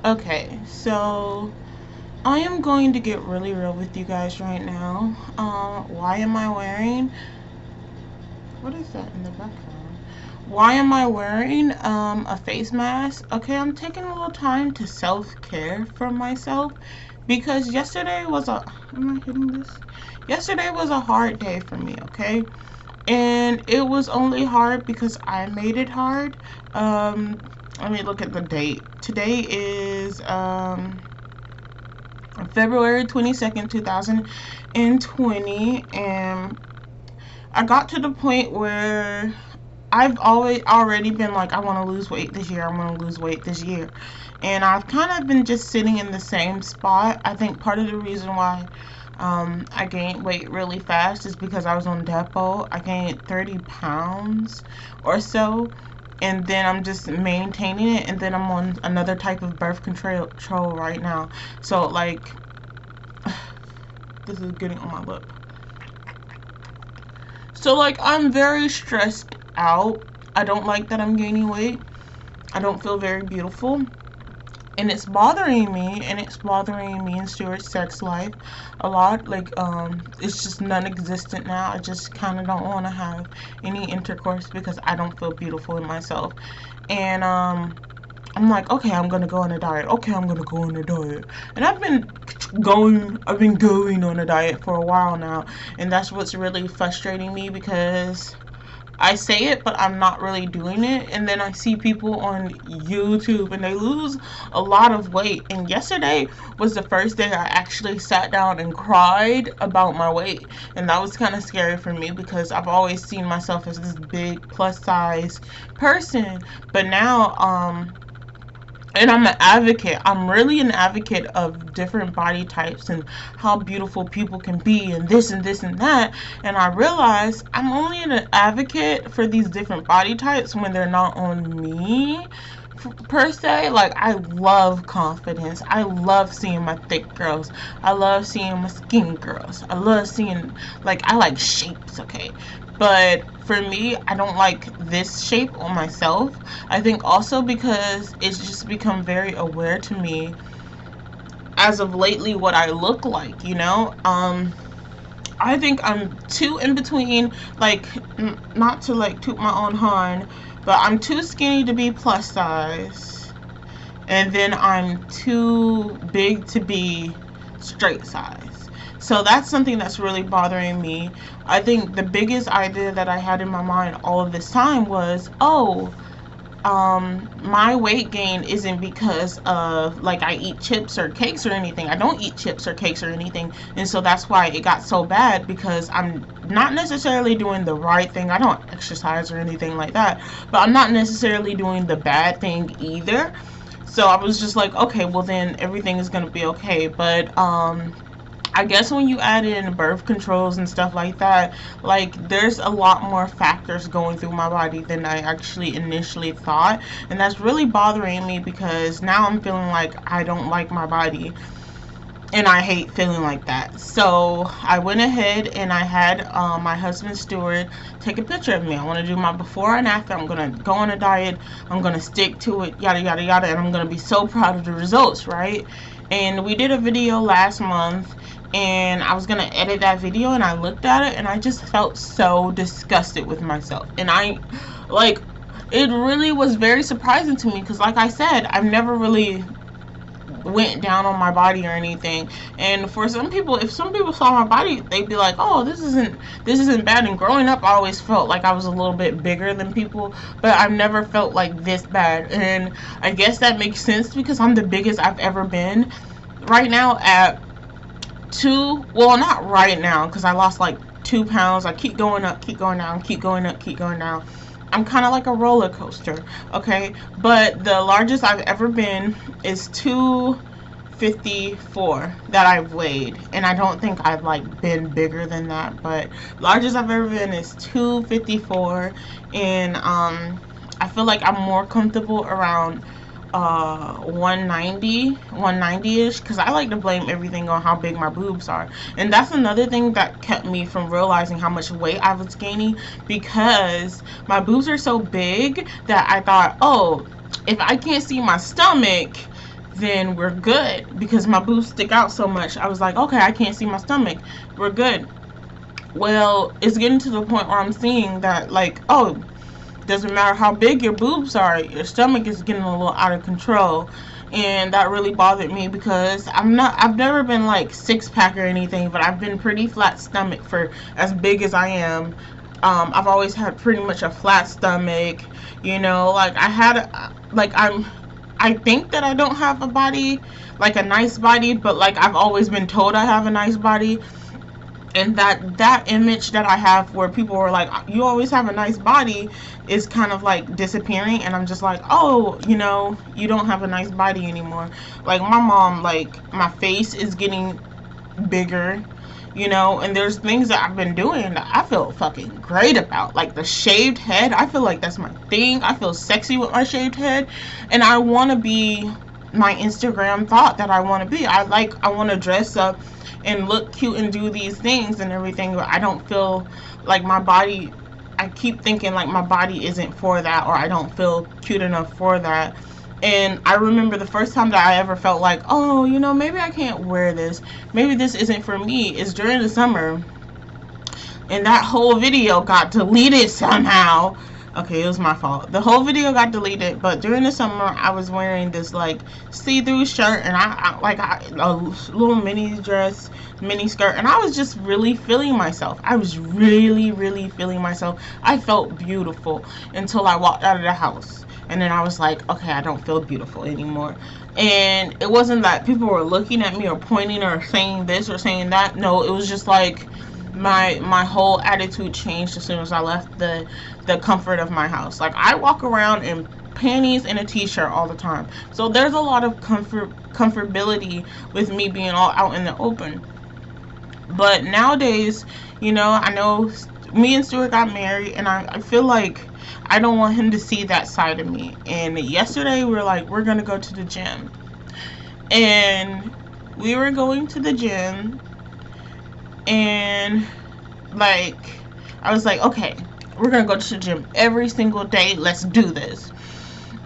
Okay, so I am going to get really real with you guys right now. Why am I wearing? What is that in the background? Why am I wearing a face mask? Okay, I'm taking a little time to self-care for myself because yesterday was a. Am I hitting this? Yesterday was a hard day for me. Okay, and it was only hard because I made it hard. Let me look at the date. Today is February 22nd, 2020, and I got to the point where I've always already been like, I want to lose weight this year. I want to lose weight this year. And I've kind of been just sitting in the same spot. I think part of the reason why I gained weight really fast is because I was on depot. I gained 30 pounds or so. And then I'm just maintaining it. And then I'm on another type of birth control right now. So, like, this is getting on my lip. So, like, I'm very stressed out. I don't like that I'm gaining weight. I don't feel very beautiful. And it's bothering me, and it's bothering me and Stuart's sex life a lot. Like, it's just non-existent now. I just kind of don't want to have any intercourse because I don't feel beautiful in myself. And, I'm like, okay, I'm gonna go on a diet. Okay, I'm gonna go on a diet. And I've been going on a diet for a while now. And that's what's really frustrating me because I say it, but I'm not really doing it. And then I see people on YouTube and they lose a lot of weight. And yesterday was the first day I actually sat down and cried about my weight. And that was kind of scary for me because I've always seen myself as this big plus size person. But now, and I'm an advocate. I'm really an advocate of different body types and how beautiful people can be and this and this and that. And I realize I'm only an advocate for these different body types when they're not on me per se. Like, I love confidence. I love seeing my thick girls. I love seeing my skinny girls. I love seeing, like, I like shapes, okay? But for me, I don't like this shape on myself. I think also because it's just become very aware to me as of lately what I look like, you know? I think I'm too in between, like, not to like toot my own horn, but I'm too skinny to be plus size. And then I'm too big to be straight size. So that's something that's really bothering me. I think the biggest idea that I had in my mind all of this time was, oh, my weight gain isn't because of, like, I eat chips or cakes or anything. I don't eat chips or cakes or anything. And so that's why it got so bad, because I'm not necessarily doing the right thing. I don't exercise or anything like that, but I'm not necessarily doing the bad thing either. So I was just like, okay, well then everything is gonna be okay. But I guess when you add in birth controls and stuff like that, like, there's a lot more factors going through my body than I actually initially thought. And that's really bothering me because now I'm feeling like I don't like my body. And I hate feeling like that. So I went ahead and I had my husband Stuart take a picture of me. I want to do my before and after. I'm going to go on a diet. I'm going to stick to it, yada, yada, yada. And I'm going to be so proud of the results, right? And we did a video last month. And I was going to edit that video. And I looked at it. And I just felt so disgusted with myself. And like, it really was very surprising to me. Because like I said, I've never really went down on my body or anything. And for some people, if some people saw my body, they'd be like, oh, this isn't bad. And growing up, I always felt like I was a little bit bigger than people, but I've never felt like this bad. And I guess that makes sense because I'm the biggest I've ever been right now at well, not right now because I lost like 2 pounds. I keep going up, keep going down, keep going up, keep going down. I'm kind of like a roller coaster, okay? But the largest I've ever been is 254 that I've weighed. And I don't think I've, like, been bigger than that. But largest I've ever been is 254. And I feel like I'm more comfortable around 190-ish, because I like to blame everything on how big my boobs are. And that's another thing that kept me from realizing how much weight I was gaining, because my boobs are so big that I thought, oh, if I can't see my stomach, then we're good, because my boobs stick out so much. I was like, okay, I can't see my stomach, we're good. Well, it's getting to the point where I'm seeing that, like, oh, doesn't matter how big your boobs are, your stomach is getting a little out of control. And that really bothered me, because I've never been like six pack or anything, but I've been pretty flat stomach for as big as I am. I've always had pretty much a flat stomach, you know, like I think that I don't have a body, like a nice body, but like I've always been told I have a nice body. And that image that I have, where people were like, you always have a nice body, is kind of like disappearing. And I'm just like, oh, you know, you don't have a nice body anymore. Like my mom, like my face is getting bigger, you know, and there's things that I've been doing that I feel fucking great about, like the shaved head. I feel like that's my thing. I feel sexy with my shaved head, and I want to be my Instagram thought that I want to be. I want to dress up and look cute and do these things and everything, but I don't feel like my body, I keep thinking like my body isn't for that, or I don't feel cute enough for that. And I remember the first time that I ever felt like, oh, you know, maybe I can't wear this, maybe this isn't for me, is during the summer. And that whole video got deleted somehow. Okay, it was my fault. The whole video got deleted, but during the summer, I was wearing this like see-through shirt, and a little mini dress, mini skirt, and I was just really feeling myself. I was really, really feeling myself. I felt beautiful until I walked out of the house, and then I was like, okay, I don't feel beautiful anymore. And it wasn't that people were looking at me or pointing or saying this or saying that. No, it was just like my whole attitude changed as soon as I left the comfort of my house. Like I walk around in panties and a t-shirt all the time, so there's a lot of comfortability with me being all out in the open. But nowadays, you know, I know me and Stuart got married, and I feel like I don't want him to see that side of me. And yesterday we were like, we're gonna go to the gym, and we were going to the gym, and like I was like, okay, we're gonna go to the gym every single day, let's do this.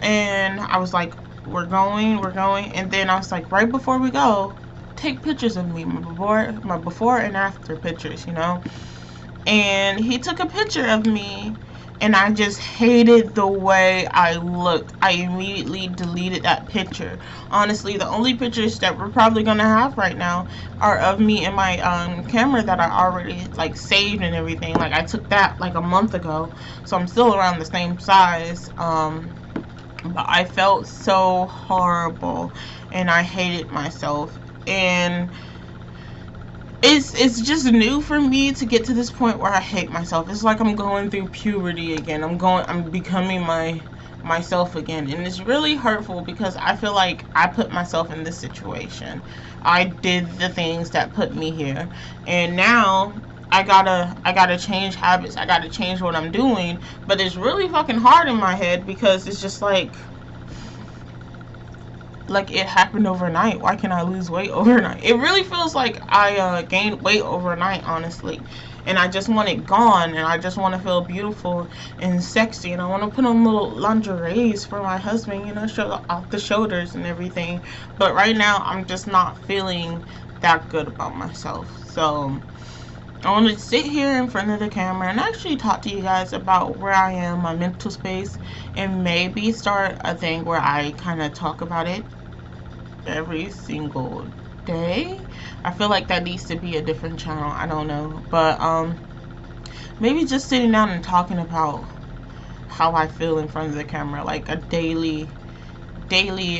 And I was like, we're going, and then I was like, right before we go, take pictures of me, my before and after pictures, you know. And he took a picture of me, and I just hated the way I looked. I immediately deleted that picture. Honestly, the only pictures that we're probably gonna have right now are of me and my camera that I already like saved and everything. Like I took that like a month ago, so I'm still around the same size. But I felt so horrible, and I hated myself. And it's just new for me to get to this point where I hate myself. It's like I'm going through puberty again. I'm becoming myself again, and it's really hurtful, because I feel like I put myself in this situation. I did the things that put me here, and now I gotta change habits. I gotta change what I'm doing, but it's really fucking hard in my head, because it's just like it happened overnight. Why can't I lose weight overnight? It really feels like I gained weight overnight, honestly. And I just want it gone, and I just want to feel beautiful and sexy, and I want to put on little lingeries for my husband, you know, show off the shoulders and everything. But right now, I'm just not feeling that good about myself. So I want to sit here in front of the camera and actually talk to you guys about where I am, my mental space, and maybe start a thing where I kind of talk about it every single day. I feel like that needs to be a different channel. I don't know, but maybe just sitting down and talking about how I feel in front of the camera, like a daily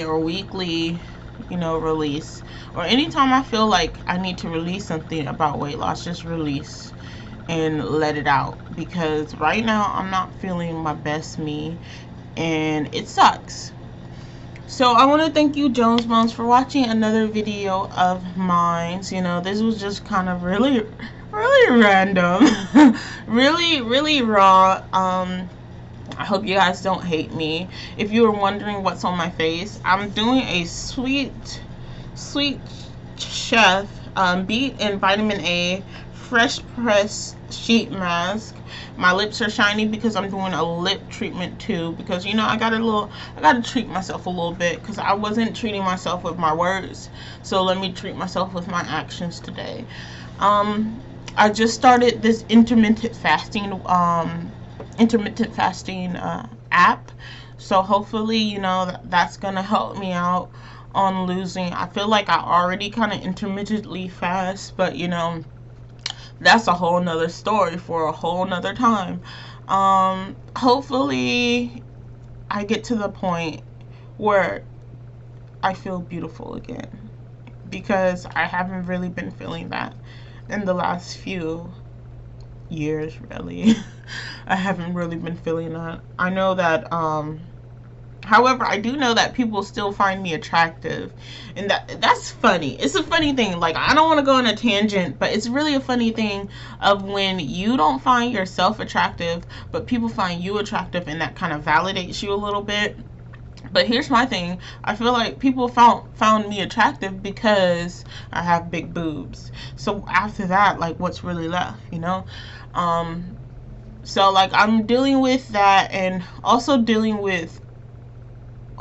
or weekly, you know, release. Or anytime I feel like I need to release something about weight loss, just release and let it out, because right now I'm not feeling my best me, and it sucks. So I want to thank you, Jones Bones, for watching another video of mine. You know, this was just kind of really random, really raw. I hope you guys don't hate me. If you were wondering what's on my face, I'm doing a sweet chef beet and vitamin A fresh pressed sheet mask. My lips are shiny because I'm doing a lip treatment too, because I gotta treat myself a little bit, because I wasn't treating myself with my words. So let me treat myself with my actions today. I just started this intermittent fasting app. So hopefully, that's gonna help me out on losing. I feel like I already kind of intermittently fast, but that's a whole nother story for a whole nother time. Hopefully I get to the point where I feel beautiful again, because I haven't really been feeling that in the last few years, really. I haven't really been feeling that. I know that however, I do know that people still find me attractive, and that's funny. It's a funny thing. Like, I don't want to go on a tangent, but it's really a funny thing of when you don't find yourself attractive, but people find you attractive, and that kind of validates you a little bit. But here's my thing. I feel like people found me attractive because I have big boobs. So after that, like, what's really left, So, like, I'm dealing with that, and also dealing with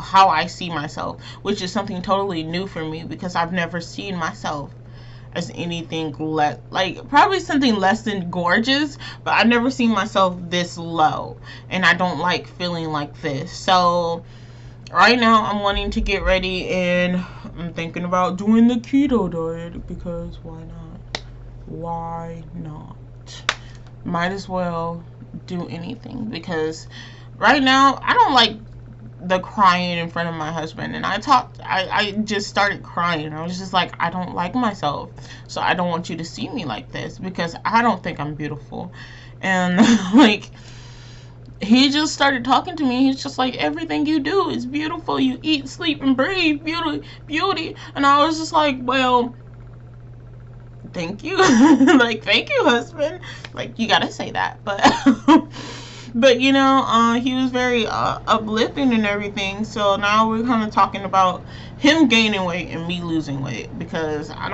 how I see myself, which is something totally new for me, because I've never seen myself as anything less, like, probably something less than gorgeous, but I've never seen myself this low, and I don't like feeling like this. So right now I'm wanting to get ready, and I'm thinking about doing the keto diet, because why not? Might as well do anything, because right now I don't like the crying in front of my husband. And I just started crying. I was just like, I don't like myself, so I don't want you to see me like this, because I don't think I'm beautiful. And like, he just started talking to me. He's just like, everything you do is beautiful. You eat, sleep, and breathe beauty. And I was just like, well, thank you. Like, thank you, husband. Like, you gotta say that. But but he was very uplifting and everything. So now we're kind of talking about him gaining weight and me losing weight, because I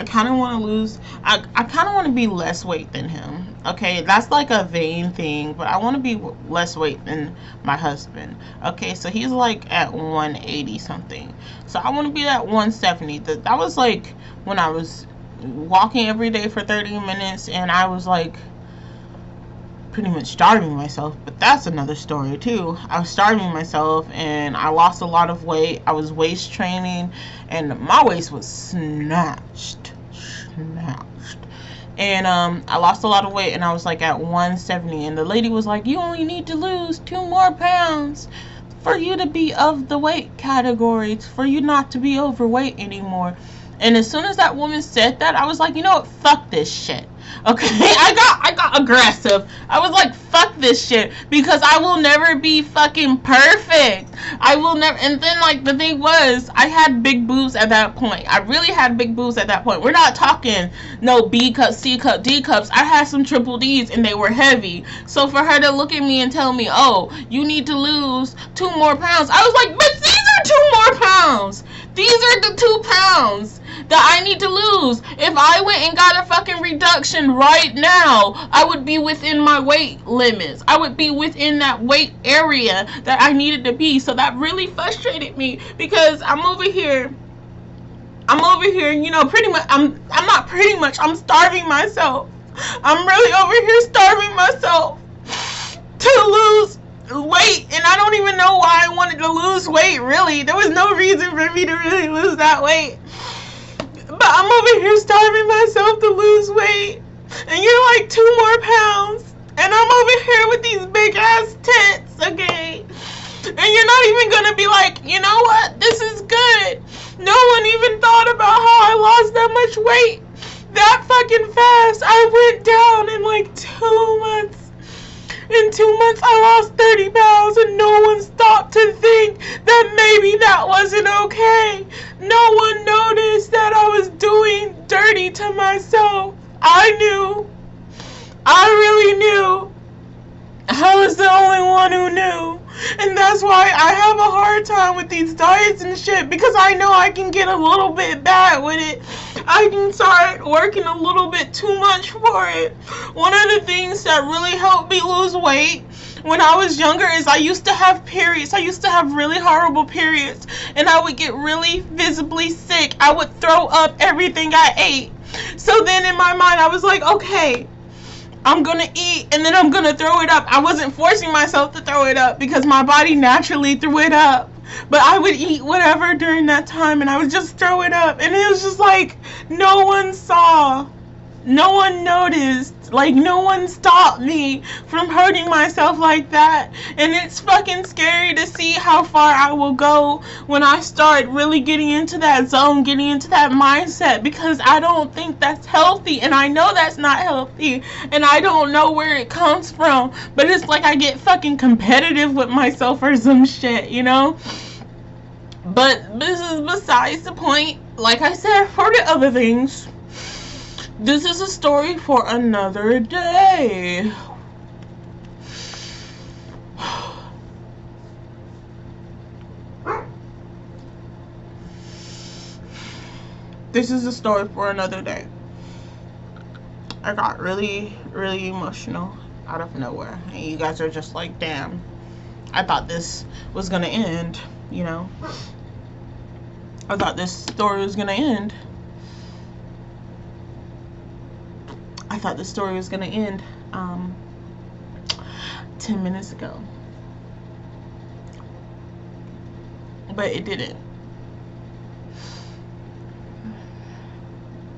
kind of want to be less weight than him. Okay, that's like a vain thing, but I want to be less weight than my husband. Okay, so he's like at 180 something, so I want to be at 170. That was like when I was walking every day for 30 minutes, and I was like pretty much starving myself. But that's another story too. I was starving myself, and I lost a lot of weight. I was waist training, and my waist was snatched. And I lost a lot of weight, and I was like at 170, and the lady was like, you only need to lose 2 more pounds for you to be of the weight category, for you not to be overweight anymore. And as soon as that woman said that, I was like, you know what, fuck this shit. Okay, I got aggressive. I was like, fuck this shit, because I will never be fucking perfect. I will never. And then, like, the thing was, I had big boobs at that point. I really had big boobs at that point. We're not talking no B cup, C cup, D cups. I had some triple D's, and they were heavy. So for her to look at me and tell me, oh, you need to lose 2 more pounds, I was like, but these are 2 more pounds. These are the 2 pounds that I need to lose. If I went and got a fucking reduction right now, I would be within my weight limits. I would be within that weight area that I needed to be. So that really frustrated me, because I'm over here, pretty much, I'm starving myself. I'm really over here starving myself to lose weight, and I don't even know why I wanted to lose weight, really. There was no reason for me to really lose that weight. But I'm over here starving myself to lose weight, and you're like 2 more pounds, and I'm over here with these big ass tits, okay? And you're not even gonna be like, you know what, this is good. No one even thought about how I lost that much weight that fucking fast. I went down in like 2 months. In 2 months, I lost 30 pounds, and no one stopped to think that maybe that wasn't okay. No one noticed that I was doing dirty to myself. I knew. I really knew. I was the only one who knew. And that's why I have a hard time with these diets and shit, because I know I can get a little bit bad with it. I can start working a little bit too much for it. One of the things that really helped me lose weight when I was younger is I used to have periods. I used to have really horrible periods, and I would get really visibly sick. I would throw up everything I ate. So then in my mind I was like, okay, I'm gonna eat and then I'm gonna throw it up. I wasn't forcing myself to throw it up because my body naturally threw it up. But I would eat whatever during that time and I would just throw it up. And it was just like, no one saw. No one noticed. Like, no one stopped me from hurting myself like that. And it's fucking scary to see how far I will go when I start really getting into that zone, getting into that mindset, because I don't think that's healthy, and I know that's not healthy, and I don't know where it comes from. But it's like I get fucking competitive with myself or some shit, you know? But this is besides the point. Like I said, for the other things, this is a story for another day. This is a story for another day. I got really, really emotional out of nowhere. And you guys are just like, damn. I thought this was gonna end, you know? I thought this story was gonna end. I thought the story was gonna end 10 minutes ago, but it didn't.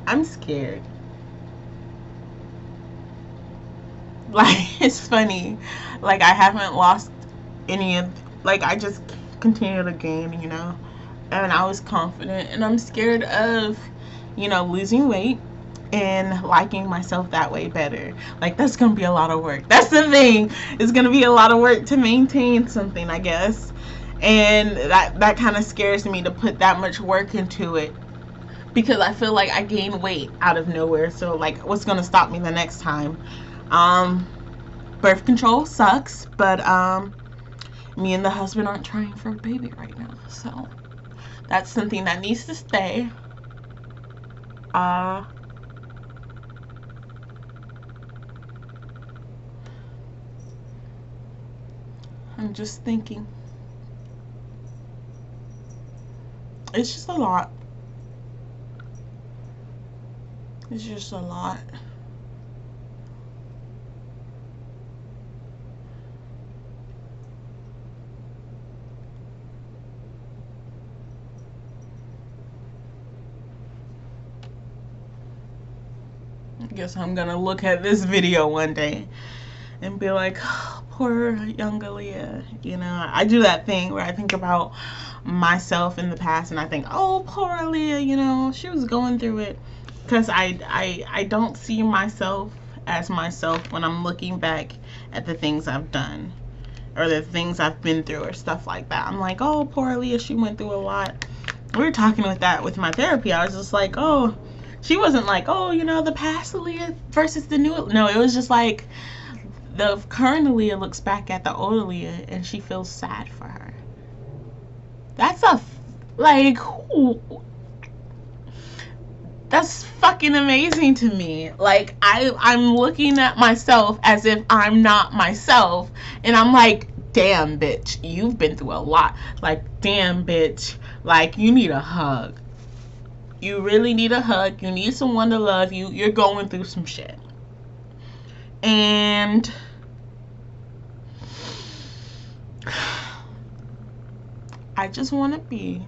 I'm scared. Like, it's funny. Like, I haven't lost any of, like, I just continue to gain, you know, and I was confident, and I'm scared of, you know, losing weight and liking myself that way better. Like, that's gonna be a lot of work. That's the thing. It's gonna be a lot of work to maintain something, I guess. And that kind of scares me to put that much work into it, because I feel like I gain weight out of nowhere. So, like, what's gonna stop me the next time? Birth control sucks, but me and the husband aren't trying for a baby right now. So that's something that needs to stay. I'm just thinking. It's just a lot. It's just a lot. I guess I'm gonna look at this video one day and be like, oh, poor young Aaliyah. You know, I do that thing where I think about myself in the past and I think, oh, poor Aaliyah, you know, she was going through it. Because I don't see myself as myself when I'm looking back at the things I've done or the things I've been through or stuff like that. I'm like, oh, poor Aaliyah, she went through a lot. We were talking with that with my therapy. I was just like, oh, she wasn't like, oh, you know, the past Aaliyah versus the new. No, it was just like the current Aaliyah looks back at the old Aaliyah and she feels sad for her. That's like, that's fucking amazing to me. Like, I'm looking at myself as if I'm not myself, and I'm like, damn, bitch, you've been through a lot. Like, damn, bitch, like, you need a hug. You really need a hug. You need someone to love you. You're going through some shit. And I just want to be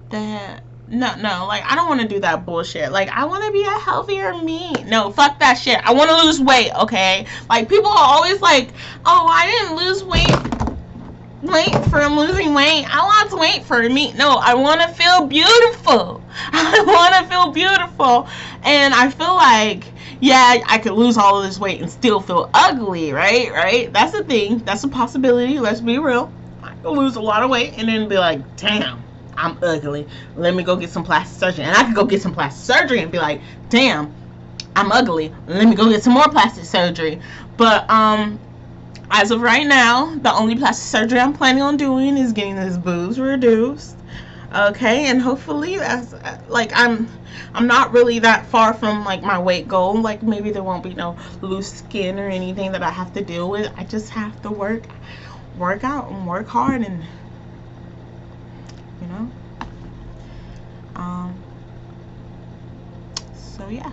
that. No, like, I don't want to do that bullshit. Like, I want to be a healthier me. No, fuck that shit. I want to lose weight, okay? Like, people are always like, oh, I didn't lose weight from losing weight. I lost weight for me. No, I want to feel beautiful. I want to feel beautiful. And I feel like, yeah, I could lose all of this weight and still feel ugly, right? That's the thing. That's a possibility. Let's be real. I could lose a lot of weight and then be like, damn, I'm ugly. Let me go get some plastic surgery. And I could go get some plastic surgery and be like, damn, I'm ugly. Let me go get some more plastic surgery. But as of right now, the only plastic surgery I'm planning on doing is getting this boobs reduced. Okay, and hopefully that's like I'm not really that far from like my weight goal. Like maybe there won't be no loose skin or anything that I have to deal with. I just have to work out and work hard, and you know. So yeah.